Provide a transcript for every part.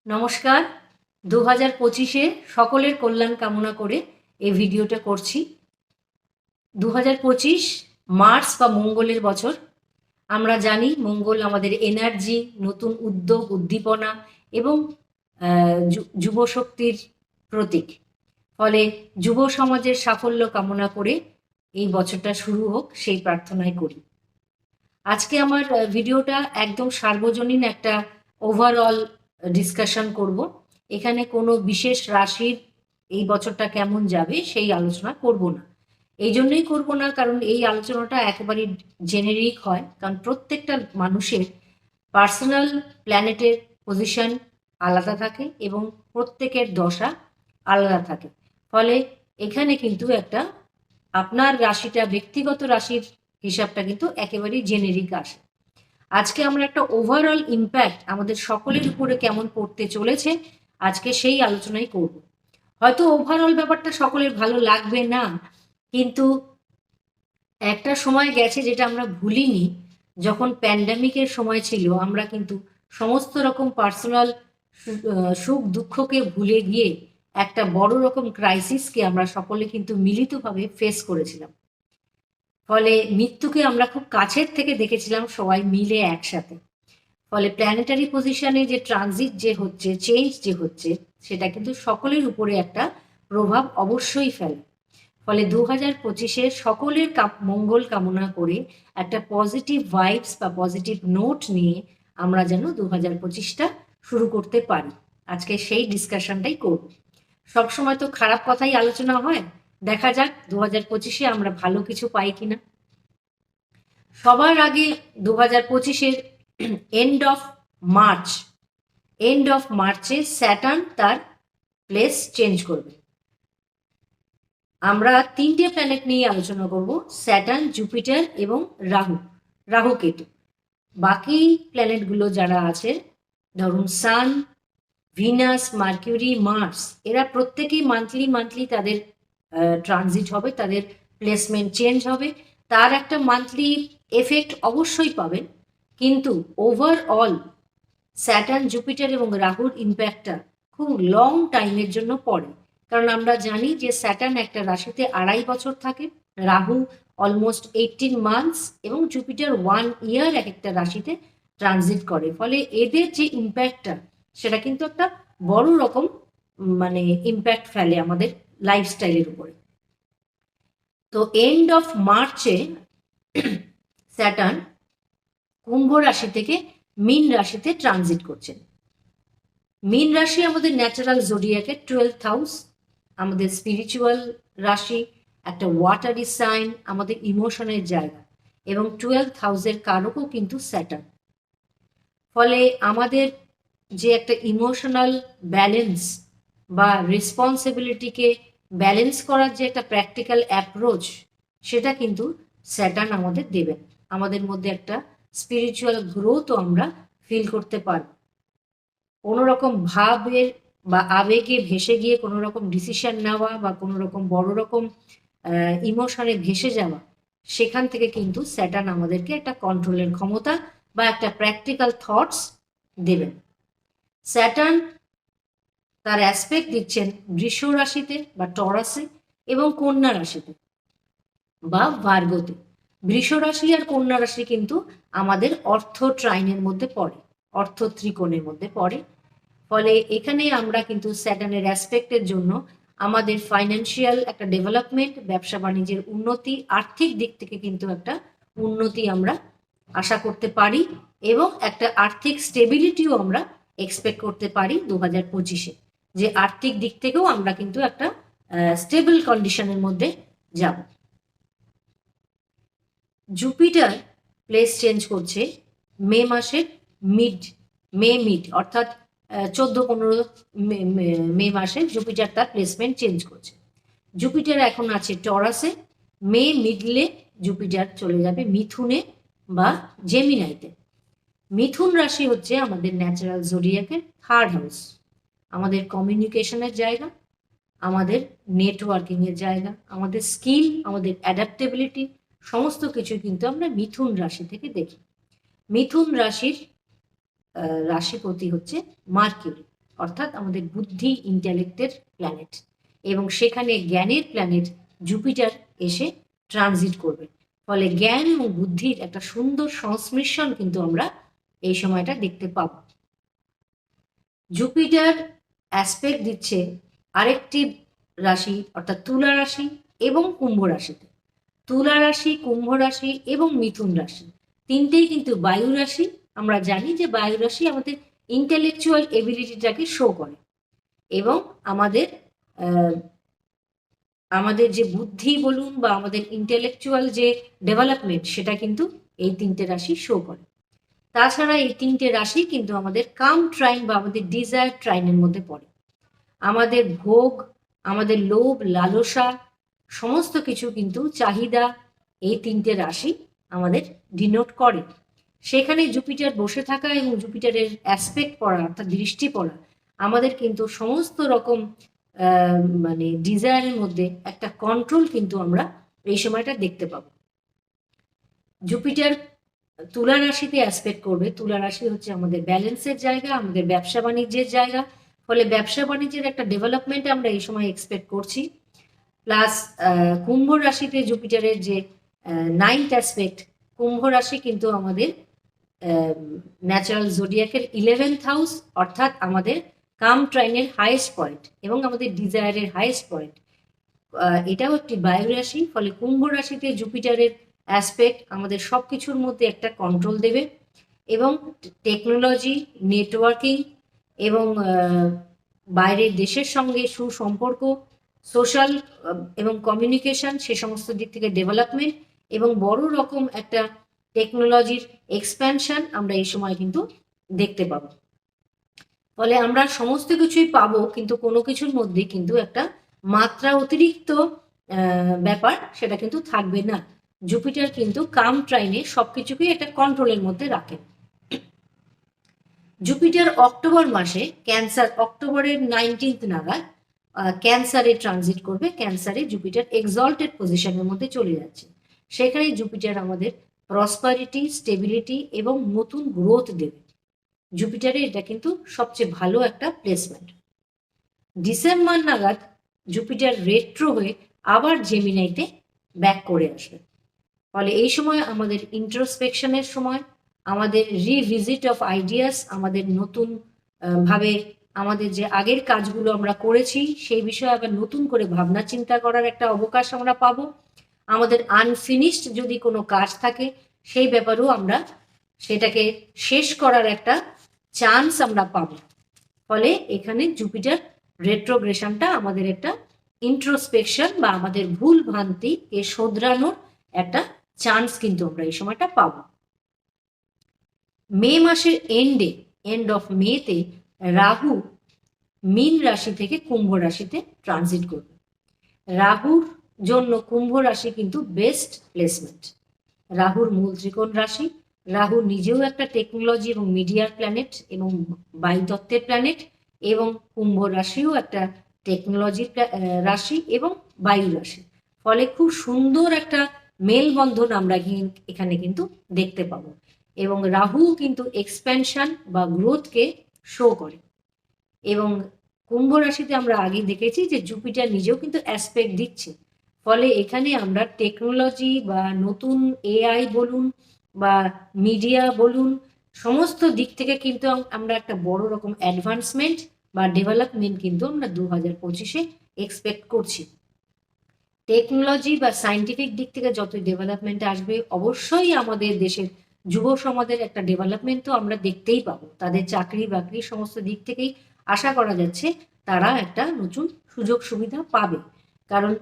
নমস্কার। 2025-এ সকলের কল্যাণ কামনা করে এই ভিডিওটা করছি। 2025 মার্স বা মঙ্গলের বছর। আমরা জানি মঙ্গল আমাদের এনার্জি, নতুন উদ্যোগ, উদ্দীপনা এবং যুব শক্তির প্রতীক। ফলে যুব সমাজের সাফল্য কামনা করে এই বছরটা শুরু হোক সেই প্রার্থনাই করি। আজকে আমার ভিডিওটা একদম সার্বজনীন একটা ওভারঅল ডিসকাশন করব। এখানে কোনো বিশেষ রাশির এই বছরটা কেমন যাবে সেই আলোচনা করব না। এই জন্যই করব না কারণ এই আলোচনাটা একেবারে জেনেরিক হয়, কারণ প্রত্যেকটা মানুষের পার্সোনাল প্ল্যানেটের পজিশন আলাদা থাকে এবং প্রত্যেকের দশা আলাদা থাকে। ফলে এখানে কিন্তু একটা আপনার রাশিটা, ব্যক্তিগত রাশির হিসাবটা কিন্তু একেবারেই জেনেরিক আসে। আজকে আমরা একটা ওভারঅল ইম্প্যাক্ট আমাদের সকলের উপরে কেমন পড়তে চলেছে আজকে সেই আলোচনাই করব। হয়তো ওভারঅল ব্যাপারটা সকলের ভালো লাগবে না, কিন্তু একটা সময় গেছে যেটা আমরা ভুলিনি। যখন প্যান্ডামিকের সময় ছিল আমরা কিন্তু সমস্ত রকম পার্সোনাল সুখ দুঃখকে ভুলে গিয়ে একটা বড় রকম ক্রাইসিসকে আমরা সকলে কিন্তু মিলিতভাবে ফেস করেছিলাম। ফলে মৃত্যুকে আমরা খুব কাছের থেকে দেখেছিলাম সবাই মিলে একসাথে। ফলে প্ল্যানেটারি পজিশনে যে ট্রানজিট যে হচ্ছে, চেঞ্জ যে হচ্ছে, সেটা কিন্তু সকলের উপরে একটা প্রভাব অবশ্যই ফেলে। ফলে 2025-এ সকলের মঙ্গল কামনা করে একটা পজিটিভ ভাইবস বা পজিটিভ নোট নিয়ে আমরা যেন 2025টা শুরু করতে পারি। আজকে সেই ডিসকাশনটাই করব। সবসময় তো খারাপ কথাই আলোচনা হয়, দেখা যাক 2025-এ আমরা ভালো কিছু পাই কিনা। সবার আগে 2025-এর এন্ড অফ মার্চে স্যাটার্ন তার প্লেস চেঞ্জ করবে। আমরা তিনটে প্ল্যানেট নিয়ে আলোচনা করব, স্যাটার্ন, জুপিটার এবং রাহু কেতু। বাকি প্ল্যানেটগুলো যারা আছে, ধরুন সান, ভিনাস, মার্কিউরি, মার্স, এরা প্রত্যেকেই মান্থলি তাদের ট্রানজিট হবে, তাদের প্লেসমেন্ট চেঞ্জ হবে। তার একটা মান্থলি এফেক্ট অবশ্যই পাবেন, কিন্তু ওভারঅল স্যাটার্ন, জুপিটার এবং রাহুর ইম্প্যাক্টটা খুব লং টাইমের জন্য পড়ে। কারণ আমরা জানি যে স্যাটার্ন একটা রাশিতে 2.5 বছর থাকে, রাহু অলমোস্ট 18 মান্থস এবং জুপিটার 1 ইয়ার এক একটা রাশিতে ট্রানজিট করে। ফলে এদের যে ইম্প্যাক্টটা সেটা কিন্তু একটা বড় রকম ইম্প্যাক্ট ফেলে আমাদের লাইফস্টাইলের উপরে। তো এন্ড অফ মার্চে স্যাটার্ন কুম্ভ রাশি থেকে মীন রাশিতে ট্রানজিট করছেন। মীন রাশি আমাদের ন্যাচারাল জোডিয়াকের 12th হাউস, আমাদের স্পিরিচুয়াল রাশি, একটা ওয়াটারি সাইন, আমাদের ইমোশনের জায়গা, এবং 12th হাউসের কারকও কিন্তু স্যাটার্ন। ফলে আমাদের যে একটা ইমোশনাল ব্যালেন্স বা রেসপন্সিবিলিটিকে ব্যালেন্স করার যে একটা প্র্যাকটিক্যাল অ্যাপ্রোচ, সেটা কিন্তু স্যাটার্ন আমাদের দেবেন। আমাদের মধ্যে একটা স্পিরিচুয়াল গ্রোথও আমরা ফিল করতে পারব। কোনো রকম ভাবের বা আবেগে ভেসে গিয়ে কোনো রকম ডিসিশন নেওয়া বা কোনো রকম বড় রকম ইমোশনে ভেসে যাওয়া, সেখান থেকে কিন্তু স্যাটার্ন আমাদেরকে একটা কন্ট্রোলের ক্ষমতা বা একটা প্র্যাকটিক্যাল থটস দেবেন। স্যাটার্ন তার অ্যাসপেক্ট দিচ্ছেন বৃষ রাশিতে বা টরাসে এবং কন্যা রাশিতে বা ভার্গতে। বৃষ রাশি আর কন্যা রাশি কিন্তু আমাদের অর্থ ট্রাইনের মধ্যে পড়ে, অর্থ ত্রিকোণের মধ্যে পড়ে। ফলে এখানে আমরা কিন্তু স্যাটার্নের অ্যাসপেক্টের জন্য আমাদের ফাইন্যান্সিয়াল একটা ডেভেলপমেন্ট, ব্যবসা বাণিজ্যের উন্নতি, আর্থিক দিক থেকে কিন্তু একটা উন্নতি আমরা আশা করতে পারি এবং একটা আর্থিক স্টেবিলিটিও আমরা এক্সপেক্ট করতে পারি 2025-এ, যে আর্থিক দিক থেকেও আমরা কিন্তু একটা স্টেবল কন্ডিশনের মধ্যে যাব। জুপিটার প্লেস চেঞ্জ করছে মে মাসের মিড অর্থাৎ 14-15 মে মাসে জুপিটার তার প্লেসমেন্ট চেঞ্জ করছে। জুপিটার এখন আছে টরাসে, মে মিডলে জুপিটার চলে যাবে মিথুনে বা জেমিনাইতে। মিথুন রাশি হচ্ছে আমাদের ন্যাচারাল জোডিয়াকের 3rd হাউস, আমাদের কমিউনিকেশনের জায়গা, আমাদের নেটওয়ার্কিংয়ের জায়গা, আমাদের স্কিল, আমাদের অ্যাডাপ্টেবিলিটি, সমস্ত কিছু কিন্তু আমরা মিথুন রাশি থেকে দেখি। মিথুন রাশির রাশিপতি হচ্ছে মার্কিউরি, অর্থাৎ আমাদের বুদ্ধি ইন্টেলেক্টের প্ল্যানেট, এবং সেখানে জ্ঞানের প্ল্যানেট জুপিটার এসে ট্রানজিট করবে। ফলে জ্ঞান এবং বুদ্ধির একটা সুন্দর সংমিশ্রণ কিন্তু আমরা এই সময়টা দেখতে পাব। জুপিটার অ্যাসপেক্ট দিচ্ছে আরেকটি রাশি অর্থাৎ তুলা রাশি এবং কুম্ভ রাশিতে। তুলা রাশি, কুম্ভ রাশি এবং মিথুন রাশি তিনটেই কিন্তু বায়ু রাশি। আমরা জানি যে বায়ু রাশি আমাদের ইন্টেলেকচুয়াল এবিলিটিটাকে শো করে, এবং আমাদের আমাদের যে বুদ্ধি বলুন বা আমাদের ইন্টেলেকচুয়াল যে ডেভেলপমেন্ট সেটা কিন্তু এই তিনটে রাশি শো করে। তাছাড়া এই তিনটে রাশি কিন্তু আমাদের কাম ট্রাইন বা আমাদের ডিজায়ার ট্রাইনের মধ্যে পড়ে। আমাদের ভোগ, আমাদের লোভ, লালসা, সমস্ত কিছু কিন্তু চাহিদা এই তিনটে রাশি আমাদের ডিনোট করে। সেখানে জুপিটার বসে থাকা এবং জুপিটারের অ্যাসপেক্ট পড়া অর্থাৎ দৃষ্টি পড়া আমাদের কিন্তু সমস্ত রকম মানে ডিজায়ারের মধ্যে একটা কন্ট্রোল কিন্তু আমরা এই সময়টা দেখতে পাবো। জুপিটার তুলা রাশিতে অ্যাসপেক্ট করবে। তুলা রাশি হচ্ছে আমাদের ব্যালেন্সের জায়গা, আমাদের ব্যবসা বাণিজ্যের জায়গা। ফলে ব্যবসা বাণিজ্যের একটা ডেভেলপমেন্ট আমরা এই সময় এক্সপেক্ট করছি। প্লাস কুম্ভ রাশিতে জুপিটারের যে 9th অ্যাসপেক্ট, কুম্ভ রাশি কিন্তু আমাদের ন্যাচারাল জোডিয়াকের 11th হাউস, অর্থাৎ আমাদের কাম ট্রাইনের হাইয়েস্ট পয়েন্ট এবং আমাদের ডিজায়ারের হাইয়েস্ট পয়েন্ট। এটাও একটি বায়ু রাশি। ফলে কুম্ভ রাশিতে জুপিটারের অ্যাসপেক্ট আমাদের সব কিছুর মধ্যে একটা কন্ট্রোল দেবে, এবং টেকনোলজি, নেটওয়ার্কিং এবং বাইরের দেশের সঙ্গে সুসম্পর্ক, সোশ্যাল এবং কমিউনিকেশন, সে সমস্ত দিক থেকে ডেভেলপমেন্ট এবং বড় রকম একটা টেকনোলজির এক্সপ্যানশন আমরা এই সময় কিন্তু দেখতে পাবো। ফলে আমরা সমস্ত কিছুই পাবো, কিন্তু কোনো কিছুর মধ্যে কিন্তু একটা মাত্রা অতিরিক্ত ব্যাপার সেটা কিন্তু থাকবে না। জুপিটার কিন্তু কাম ট্রাইনে সবকিছুকেই একটা কন্ট্রোলের মধ্যে রাখে। জুপিটার অক্টোবর মাসে ক্যান্সার, অক্টোবরের 19th নাগাদ ক্যান্সারে ট্রানজিট করবে। ক্যান্সারে জুপিটার এক্সল্টেড পজিশনের মধ্যে চলে যাচ্ছে। সেখানে জুপিটার আমাদের প্রসপারিটি, স্টেবিলিটি এবং নতুন গ্রোথ দেবে। জুপিটারে এটা কিন্তু সবচেয়ে ভালো একটা প্লেসমেন্ট। ডিসেম্বর নাগাদ জুপিটার রেট্রো হয়ে আবার জেমিনাইতে ব্যাক করে আসবে। ফলে এই সময় আমাদের ইন্ট্রোস্পেকশনের সময়, আমাদের রিভিজিট অফ আইডিয়াস, আমাদের নতুন ভাবে আমাদের যে আগের কাজগুলো আমরা করেছি সেই বিষয়ে আবার নতুন করে ভাবনা চিন্তা করার একটা অবকাশ আমরা পাবো। আমাদের আনফিনিশড যদি কোনো কাজ থাকে সেই ব্যাপারেও আমরা সেটাকে শেষ করার একটা চান্স আমরা পাবো। ফলে এখানে জুপিটার রেট্রোগ্রেশনটা আমাদের একটা ইন্ট্রোস্পেকশন বা আমাদের ভুল ভ্রান্তিকে শোধরানোর একটা চান্স কিন্তু আমরা এই সময়টা পাবো। মে মাসের এন্ড অফ মেতে রাহু মীন রাশি থেকে কুম্ভ রাশিতে ট্রানজিট করবে। রাহুর জন্য কুম্ভ রাশি কিন্তু বেস্ট প্লেসমেন্ট। রাহুর মূল ত্রিকোণ রাশি, রাহু নিজেও একটা টেকনোলজি এবং মিডিয়ার প্ল্যানেট এবং বায়ুতত্ত্বের প্ল্যানেট, এবং কুম্ভ রাশিও একটা টেকনোলজির রাশি এবং বায়ু রাশি। ফলে খুব সুন্দর একটা মেলবন্ধন আমরা এখানে কিন্তু দেখতে পাবো, এবং রাহু কিন্তু এক্সপ্যানশন বা গ্রোথকে শো করে। এবং কুম্ভ রাশিতে আমরা আগে দেখেছি যে জুপিটার নিজেও কিন্তু অ্যাসপেক্ট দিচ্ছে। ফলে এখানে আমরা টেকনোলজি বা নতুন এআই বলুন বা মিডিয়া বলুন, সমস্ত দিক থেকে কিন্তু আমরা একটা বড় রকম অ্যাডভান্সমেন্ট বা ডেভেলপমেন্ট কিন্তু আমরা 2025-এ এক্সপেক্ট করছি। টেকনোলজি বা সায়েন্টিফিক দিক থেকে যতই ডেভেলপমেন্ট আসবে, অবশ্যই আমাদের দেশের যুব সমাজের একটা ডেভেলপমেন্ট তো আমরা দেখতেই পাবো। তাদের চাকরি বাকরি সমস্ত দিক থেকেই আশা করা যাচ্ছে তারা একটা নতুন সুযোগ সুবিধা পাবে। কারণ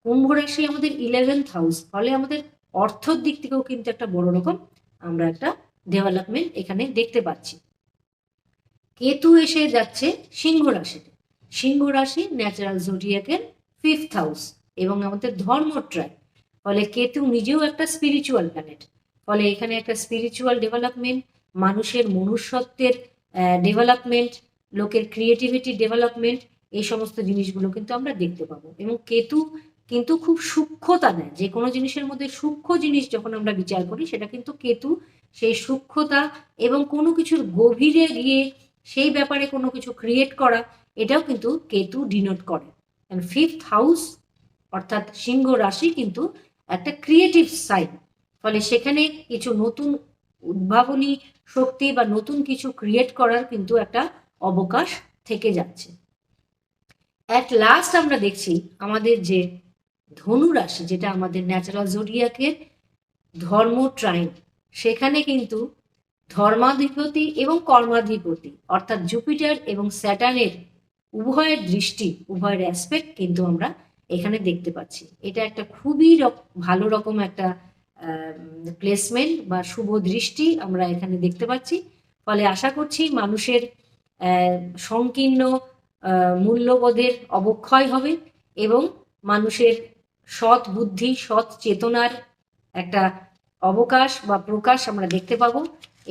কুম্ভ রাশি আমাদের 11th হাউস, ফলে আমাদের অর্থর দিক থেকেও কিন্তু একটা বড় রকম আমরা একটা ডেভেলপমেন্ট এখানে দেখতে পাচ্ছি। কেতু এসে যাচ্ছে সিংহ রাশিতে। সিংহ রাশি ন্যাচারাল জোডিয়াকের 5th হাউস এবং আমাদের ধর্মট্রায়। ফলে কেতু নিজেও একটা স্পিরিচুয়াল প্ল্যানেট। ফলে এখানে একটা স্পিরিচুয়াল ডেভেলপমেন্ট, মানুষের মনুষ্যত্বের ডেভেলপমেন্ট, লোকের ক্রিয়েটিভিটি ডেভেলপমেন্ট, এই সমস্ত জিনিসগুলো কিন্তু আমরা দেখতে পাবো। এবং কেতু কিন্তু খুব সূক্ষ্মতা দেয়। যে কোনো জিনিসের মধ্যে সূক্ষ্ম জিনিস যখন আমরা বিচার করি সেটা কিন্তু কেতু সেই সূক্ষ্মতা এবং কোনো কিছুর গভীরে গিয়ে সেই ব্যাপারে কোনো কিছু ক্রিয়েট করা, এটাও কিন্তু কেতু ডিনোট করে। অ্যান্ড 5th হাউস অর্থাৎ সিংহ রাশি কিন্তু একটা ক্রিয়েটিভ সাইড, ফলে সেখানে কিছু নতুন উদ্ভাবনী শক্তি বা নতুন কিছু ক্রিয়েট করার কিন্তু একটা অবকাশ থেকে যাচ্ছে। অ্যাট লাস্ট আমরা দেখছি আমাদের যে ধনু রাশি, যেটা আমাদের ন্যাচারাল জোডিয়াকের ধর্ম ট্রাইন, সেখানে কিন্তু ধর্মাধিপতি এবং কর্মাধিপতি অর্থাৎ জুপিটার এবং স্যাটার্নের উভয়ের দৃষ্টি, উভয়ের অ্যাসপেক্ট কিন্তু আমরা এখানে দেখতে পাচ্ছি। এটা একটা খুবই ভালো রকম একটা প্লেসমেন্ট বা শুভ দৃষ্টি আমরা এখানে দেখতে পাচ্ছি। ফলে আশা করছি মানুষের সংকীর্ণ মূল্যবোধের অবক্ষয় হবে এবং মানুষের সৎ বুদ্ধি, সৎ চেতনার একটা অবকাশ বা প্রকাশ আমরা দেখতে পাবো,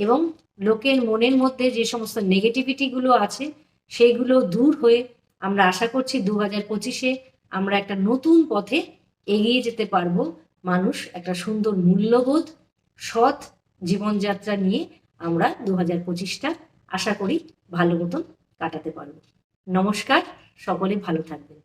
এবং লোকের মনের মধ্যে যে সমস্ত নেগেটিভিটিগুলো আছে সেইগুলো দূর হয়ে আমরা আশা করছি 2025-এ আমরা একটা নতুন পথে এগিয়ে যেতে পারবো। মানুষ একটা সুন্দর মূল্যবোধ, সৎ জীবনযাত্রা নিয়ে আমরা 2025টা আশা করি ভালো মতন কাটাতে পারবো। নমস্কার, সকলে ভালো থাকবেন।